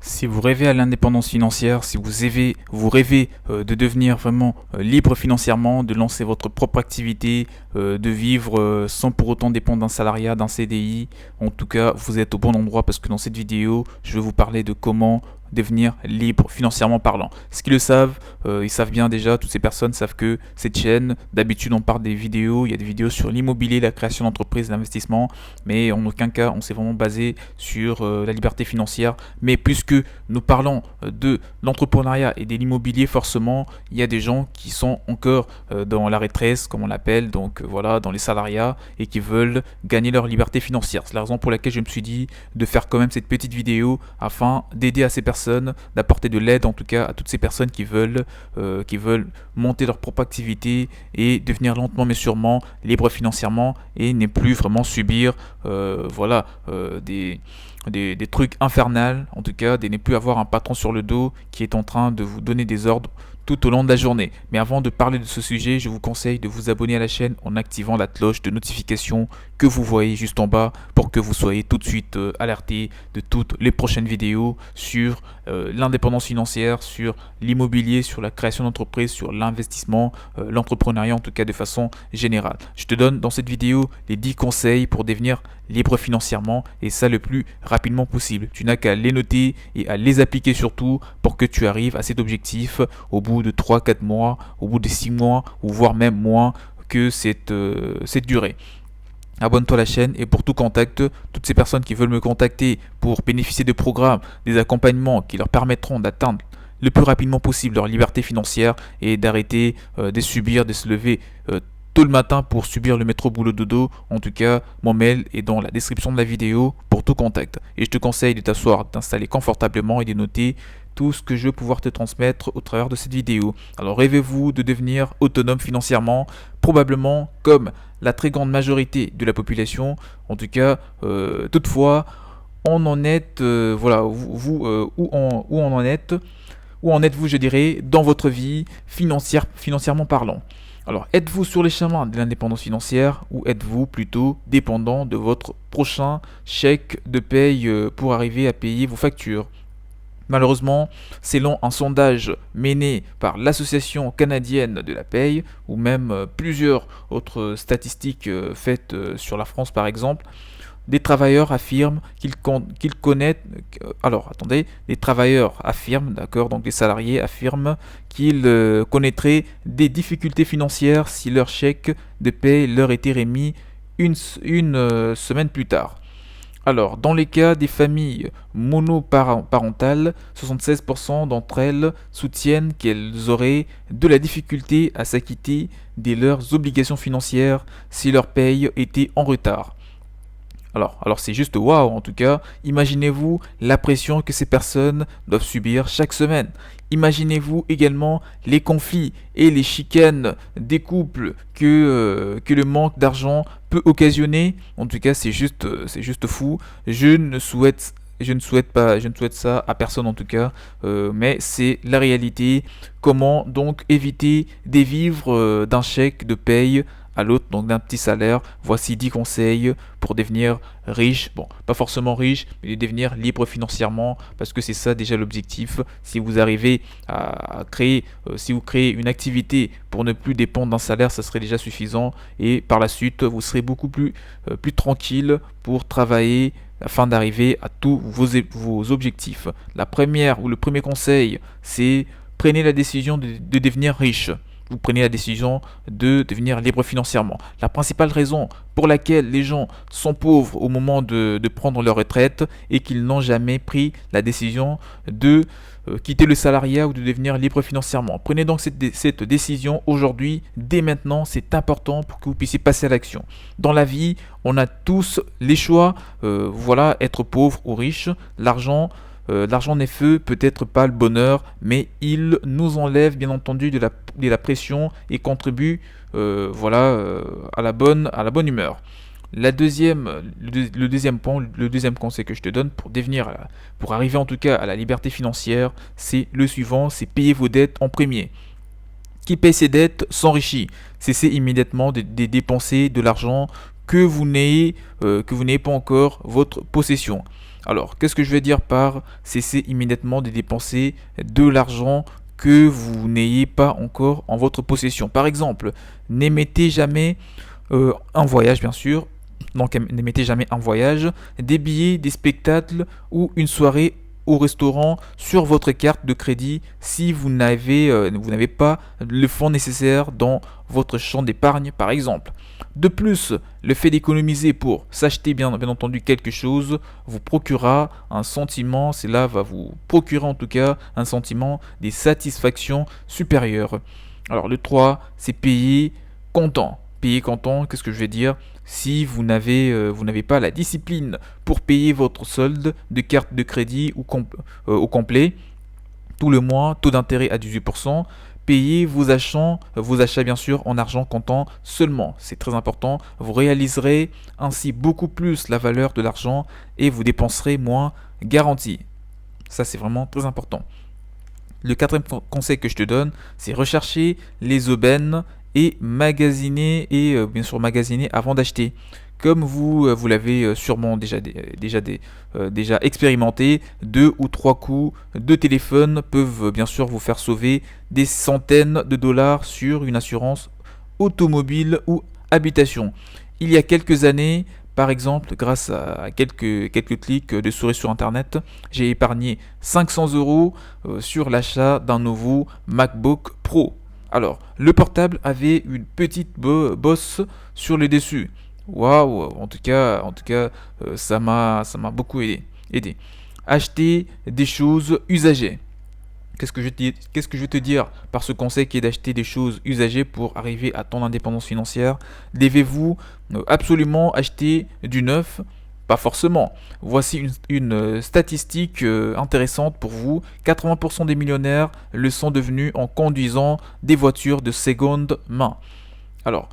Si vous rêvez à l'indépendance financière, si vous rêvez de devenir vraiment libre financièrement, de lancer votre propre activité, de vivre sans pour autant dépendre d'un salariat, d'un CDI, en tout cas, vous êtes au bon endroit parce que dans cette vidéo, je vais vous parler de comment devenir libre financièrement parlant. Ce qu'ils le savent, ils savent bien déjà, toutes ces personnes savent que cette chaîne, d'habitude on parle des vidéos, il y a des vidéos sur l'immobilier, la création d'entreprises, l'investissement, mais en aucun cas on s'est vraiment basé sur la liberté financière. Mais puisque nous parlons de l'entrepreneuriat et de l'immobilier, forcément il y a des gens qui sont encore dans la retraite, comme on l'appelle, donc voilà, dans les salariats et qui veulent gagner leur liberté financière. C'est la raison pour laquelle je me suis dit de faire quand même cette petite vidéo afin d'aider à ces personnes, d'apporter de l'aide en tout cas à toutes ces personnes qui veulent monter leur propre activité et devenir lentement mais sûrement libre financièrement et ne plus vraiment subir des trucs infernales, en tout cas, de ne plus avoir un patron sur le dos qui est en train de vous donner des ordres tout au long de la journée. Mais avant de parler de ce sujet, je vous conseille de vous abonner à la chaîne en activant la cloche de notification que vous voyez juste en bas pour que vous soyez tout de suite alerté de toutes les prochaines vidéos sur l'indépendance financière, sur l'immobilier, sur la création d'entreprise, sur l'investissement, l'entrepreneuriat en tout cas de façon générale. Je te donne dans cette vidéo les 10 conseils pour devenir libre financièrement et ça le plus rapidement possible. Tu n'as qu'à les noter et à les appliquer surtout pour que tu arrives à cet objectif au bout de 3-4 mois, au bout de 6 mois ou voire même moins que cette durée. Abonne-toi à la chaîne et pour tout contact, toutes ces personnes qui veulent me contacter pour bénéficier de programmes, des accompagnements qui leur permettront d'atteindre le plus rapidement possible leur liberté financière et d'arrêter de subir, de se lever tôt le matin pour subir le métro boulot dodo. En tout cas, mon mail est dans la description de la vidéo pour tout contact. Et je te conseille de t'asseoir, d'installer confortablement et de noter tout ce que je vais pouvoir te transmettre au travers de cette vidéo. Alors rêvez-vous de devenir autonome financièrement, probablement comme la très grande majorité de la population. En tout cas, toutefois, on en est, où en êtes-vous, je dirais, dans votre vie financièrement parlant? Alors, êtes-vous sur les chemins de l'indépendance financière ou êtes-vous plutôt dépendant de votre prochain chèque de paye pour arriver à payer vos factures? Malheureusement, selon un sondage mené par l'Association canadienne de la paye ou même plusieurs autres statistiques faites sur la France par exemple, des travailleurs affirment qu'ils connaissent. Alors, attendez, des travailleurs affirment, d'accord, donc des salariés affirment qu'ils connaîtraient des difficultés financières si leur chèque de paie leur était remis une semaine plus tard. Alors, dans les cas des familles monoparentales, 76% d'entre elles soutiennent qu'elles auraient de la difficulté à s'acquitter de leurs obligations financières si leur paye était en retard. Alors c'est juste waouh en tout cas. Imaginez-vous la pression que ces personnes doivent subir chaque semaine. Imaginez-vous également les conflits et les chicanes des couples que le manque d'argent peut occasionner. En tout cas, c'est juste fou. Je ne souhaite ça à personne en tout cas, mais c'est la réalité. Comment donc éviter de vivre d'un chèque de paye à l'autre, donc d'un petit salaire? Voici 10 conseils pour devenir riche. Bon, pas forcément riche, mais de devenir libre financièrement, parce que c'est ça déjà l'objectif. Si vous arrivez à créer, si vous créez une activité pour ne plus dépendre d'un salaire, ça serait déjà suffisant. Et par la suite, vous serez beaucoup plus tranquille pour travailler afin d'arriver à tous vos objectifs. La première ou le premier conseil, c'est prenez la décision de devenir riche. Vous prenez la décision de devenir libre financièrement. La principale raison pour laquelle les gens sont pauvres au moment de prendre leur retraite est qu'ils n'ont jamais pris la décision de quitter le salariat ou de devenir libre financièrement. Prenez donc cette décision aujourd'hui, dès maintenant, c'est important pour que vous puissiez passer à l'action. Dans la vie, on a tous les choix, être pauvre ou riche. L'argent n'est feu, peut-être pas le bonheur, mais il nous enlève bien entendu de la pression et contribue à la bonne humeur. Le deuxième point, le deuxième conseil que je te donne pour arriver en tout cas à la liberté financière, c'est le suivant, c'est payer vos dettes en premier. Qui paye ses dettes s'enrichit. Cessez immédiatement de dépenser de l'argent que vous n'ayez pas encore votre possession. Alors, qu'est-ce que je veux dire par cesser immédiatement de dépenser de l'argent que vous n'ayez pas encore en votre possession? Par exemple, n'émettez jamais un voyage, bien sûr. Donc, n'émettez jamais un voyage, des billets, des spectacles ou une soirée au restaurant sur votre carte de crédit si vous n'avez pas le fonds nécessaire dans votre champ d'épargne, par exemple. De plus, le fait d'économiser pour s'acheter bien entendu quelque chose vous procurera un sentiment, cela va vous procurer en tout cas un sentiment des satisfactions supérieures. Alors le 3, c'est payer comptant. Payer comptant, qu'est-ce que je vais dire? Si vous n'avez pas la discipline pour payer votre solde de carte de crédit au complet, tout le mois, taux d'intérêt à 18%, payez vos achats bien sûr en argent comptant seulement. C'est très important. Vous réaliserez ainsi beaucoup plus la valeur de l'argent et vous dépenserez moins garanti. Ça, c'est vraiment très important. Le quatrième conseil que je te donne, c'est rechercher les aubaines et bien sûr magasiner avant d'acheter. Comme vous l'avez sûrement déjà expérimenté, 2 ou 3 coups de téléphone peuvent bien sûr vous faire sauver des centaines de dollars sur une assurance automobile ou habitation. Il y a quelques années, par exemple, grâce à quelques clics de souris sur Internet, j'ai épargné 500 euros sur l'achat d'un nouveau MacBook Pro. Alors, le portable avait une petite bosse sur le dessus. Waouh, en tout cas, ça m'a beaucoup aidé. Acheter des choses usagées. Qu'est-ce que je vais te dire par ce conseil qui est d'acheter des choses usagées pour arriver à ton indépendance financière? Devez-vous absolument acheter du neuf? Pas forcément. Voici une statistique intéressante pour vous. 80% des millionnaires le sont devenus en conduisant des voitures de seconde main. Alors,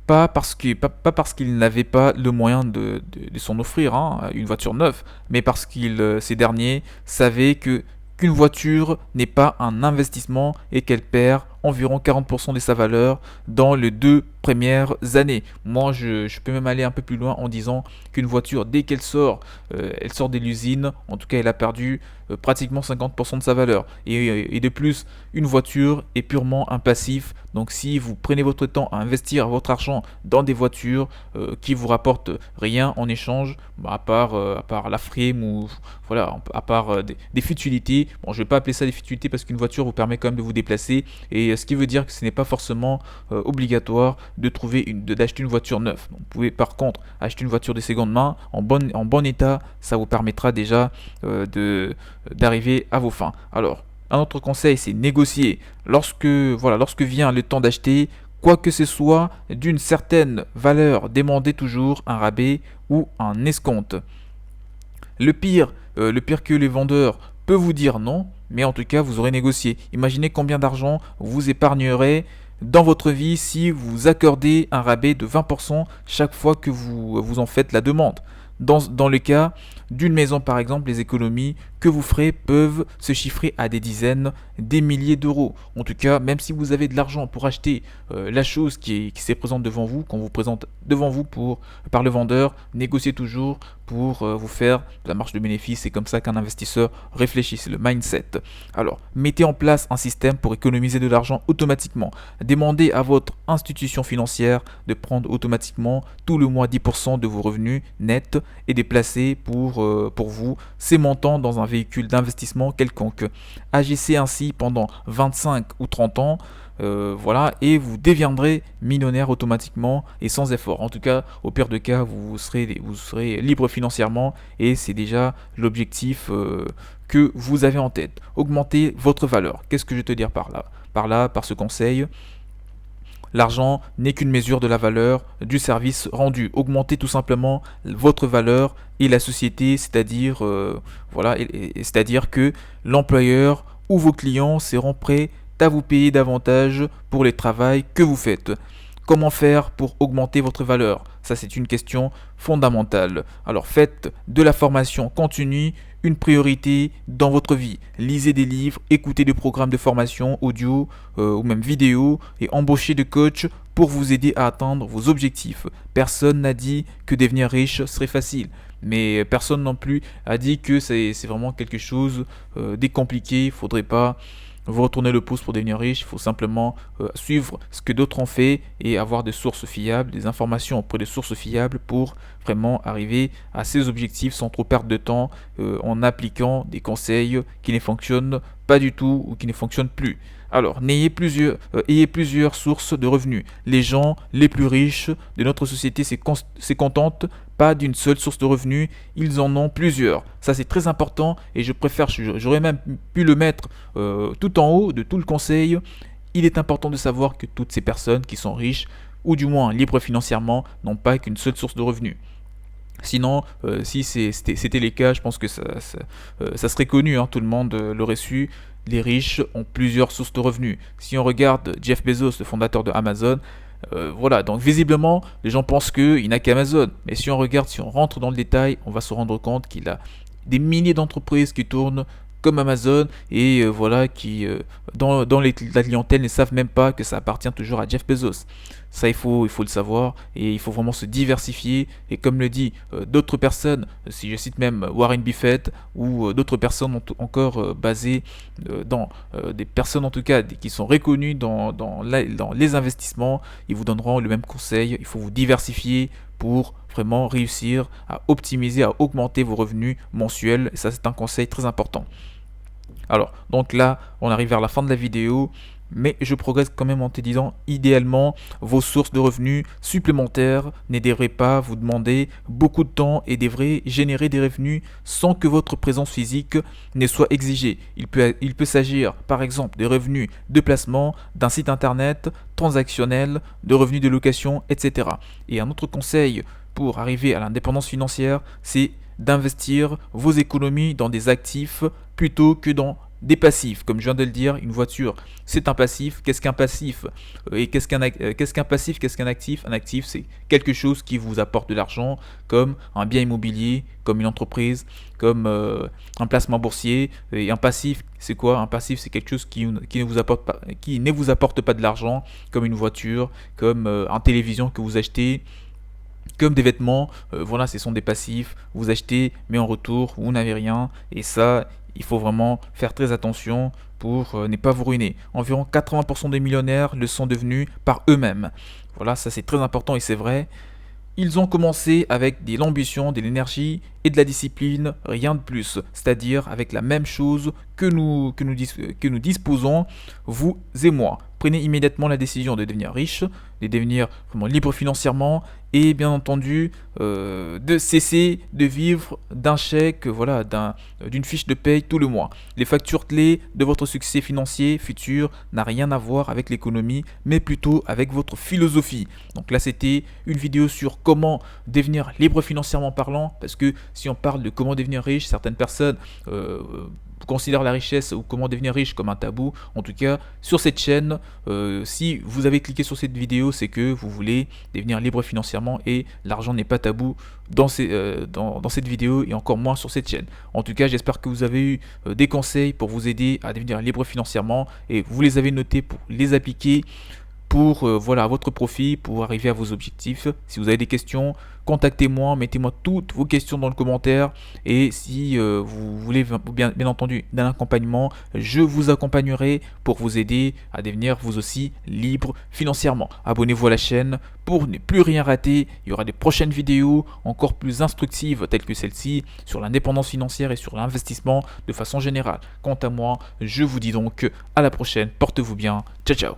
pas parce qu'ils n'avaient pas le moyen de s'en offrir une voiture neuve, mais parce qu'ils, ces derniers savaient qu'une voiture n'est pas un investissement et qu'elle perd environ 40% de sa valeur dans les 2 premières années. Moi, je peux même aller un peu plus loin en disant qu'une voiture, dès qu'elle sort, elle sort de l'usine, en tout cas, elle a perdu pratiquement 50% de sa valeur. Et de plus, une voiture est purement un passif. Donc, si vous prenez votre temps à investir votre argent dans des voitures qui vous rapportent rien en échange, à part la frime ou voilà, à part des futilités. Bon, je vais pas appeler ça des futilités parce qu'une voiture vous permet quand même de vous déplacer et ce qui veut dire que ce n'est pas forcément obligatoire d'acheter une voiture neuve. Donc, vous pouvez par contre acheter une voiture de seconde main en bon état, ça vous permettra déjà d'arriver à vos fins. Alors, un autre conseil, c'est négocier. Lorsque vient le temps d'acheter, quoi que ce soit d'une certaine valeur, demandez toujours un rabais ou un escompte. Le pire que les vendeurs peuvent vous dire non, mais en tout cas, vous aurez négocié. Imaginez combien d'argent vous épargnerez dans votre vie si vous accordez un rabais de 20% chaque fois que vous en faites la demande. Dans le cas d'une maison par exemple, les économies que vous ferez peuvent se chiffrer à des dizaines, des milliers d'euros. En tout cas, même si vous avez de l'argent pour acheter la chose qui se présente devant vous, qu'on vous présente devant vous par le vendeur, négociez toujours pour vous faire de la marge de bénéfice. C'est comme ça qu'un investisseur réfléchit, c'est le mindset. Alors, mettez en place un système pour économiser de l'argent automatiquement. Demandez à votre institution financière de prendre automatiquement tout le mois 10% de vos revenus nets et de placer pour vous ces montants dans un véhicule d'investissement quelconque. Agissez ainsi pendant 25 ou 30 ans, et vous deviendrez millionnaire automatiquement et sans effort. En tout cas, au pire de cas, vous serez libre financièrement et c'est déjà l'objectif que vous avez en tête. Augmentez votre valeur. Qu'est-ce que je vais te dire par ce conseil? L'argent n'est qu'une mesure de la valeur du service rendu. Augmentez tout simplement votre valeur et la société, c'est-à-dire c'est-à-dire que l'employeur ou vos clients seront prêts à vous payer davantage pour le travail que vous faites. Comment faire pour augmenter votre valeur? Ça, c'est une question fondamentale. Alors, faites de la formation continue une priorité dans votre vie. Lisez des livres, écoutez des programmes de formation audio ou même vidéo et embauchez des coachs pour vous aider à atteindre vos objectifs. Personne n'a dit que devenir riche serait facile, mais personne non plus a dit que c'est vraiment quelque chose de compliqué. Il ne faudrait pas vous retourner le pouce pour devenir riche. Il faut simplement suivre ce que d'autres ont fait et avoir des sources fiables, des informations auprès des sources fiables pour vraiment arriver à ces objectifs sans trop perdre de temps en appliquant des conseils qui ne fonctionnent pas du tout ou qui ne fonctionnent plus. Alors, ayez plusieurs sources de revenus. Les gens les plus riches de notre société se contentent pas d'une seule source de revenus, ils en ont plusieurs. Ça, c'est très important et j'aurais même pu le mettre tout en haut de tout le conseil. Il est important de savoir que toutes ces personnes qui sont riches, ou du moins libres financièrement, n'ont pas qu'une seule source de revenus. Sinon, si c'était les cas, je pense que ça serait connu, hein, tout le monde l'aurait su. Les riches ont plusieurs sources de revenus. Si on regarde Jeff Bezos, le fondateur de Amazon, voilà, donc visiblement, les gens pensent qu'il n'a qu'Amazon. Mais si on rentre dans le détail, on va se rendre compte qu'il a des milliers d'entreprises qui tournent comme Amazon et voilà, qui dans la clientèle ne savent même pas que ça appartient toujours à Jeff Bezos. Ça, il faut le savoir et il faut vraiment se diversifier. Et comme le dit d'autres personnes, si je cite même Warren Buffett ou d'autres personnes encore basées dans des personnes en tout cas qui sont reconnues dans les investissements, ils vous donneront le même conseil. Il faut vous diversifier pour vraiment réussir à optimiser, à augmenter vos revenus mensuels. Et ça, c'est un conseil très important. Alors, donc là, on arrive vers la fin de la vidéo, mais je progresse quand même en te disant, idéalement, vos sources de revenus supplémentaires ne devraient pas vous demander beaucoup de temps et devraient générer des revenus sans que votre présence physique ne soit exigée. Il peut s'agir, par exemple, des revenus de placement, d'un site internet, transactionnel, de revenus de location, etc. Et un autre conseil pour arriver à l'indépendance financière, c'est d'investir vos économies dans des actifs plutôt que dans des passifs. Comme je viens de le dire, une voiture, c'est un passif. Qu'est-ce qu'un passif et qu'est-ce qu'un passif, qu'est-ce qu'un actif? Un actif, c'est quelque chose qui vous apporte de l'argent, comme un bien immobilier, comme une entreprise, comme un placement boursier. Et un passif, c'est quoi? Un passif, c'est quelque chose qui ne vous apporte pas de l'argent, comme une voiture, comme une télévision que vous achetez, comme des vêtements. Voilà, ce sont des passifs. Vous achetez, mais en retour, vous n'avez rien. Et ça, il faut vraiment faire très attention pour ne pas vous ruiner. Environ 80% des millionnaires le sont devenus par eux-mêmes. Voilà, ça c'est très important et c'est vrai. Ils ont commencé avec de l'ambition, de l'énergie et de la discipline, rien de plus. C'est-à-dire avec la même chose que nous disposons, vous et moi. Prenez immédiatement la décision de devenir riche, de devenir vraiment libre financièrement et bien entendu de cesser de vivre d'un chèque, voilà, d'une fiche de paye tout le mois. Les factures clés de votre succès financier futur n'a rien à voir avec l'économie, mais plutôt avec votre philosophie. Donc là, c'était une vidéo sur comment devenir libre financièrement parlant, parce que si on parle de comment devenir riche, certaines personnes considèrent la richesse ou comment devenir riche comme un tabou. En tout cas, sur cette chaîne, si vous avez cliqué sur cette vidéo, c'est que vous voulez devenir libre financièrement et l'argent n'est pas tabou dans cette vidéo et encore moins sur cette chaîne. En tout cas, j'espère que vous avez eu des conseils pour vous aider à devenir libre financièrement et vous les avez notés pour les appliquer pour voilà, à votre profit, pour arriver à vos objectifs. Si vous avez des questions, contactez-moi, mettez-moi toutes vos questions dans le commentaire. Et si vous voulez bien entendu d'un accompagnement, je vous accompagnerai pour vous aider à devenir vous aussi libre financièrement. Abonnez-vous à la chaîne pour ne plus rien rater. Il y aura des prochaines vidéos encore plus instructives telles que celle-ci sur l'indépendance financière et sur l'investissement de façon générale. Quant à moi, je vous dis donc à la prochaine. Portez-vous bien. Ciao, ciao.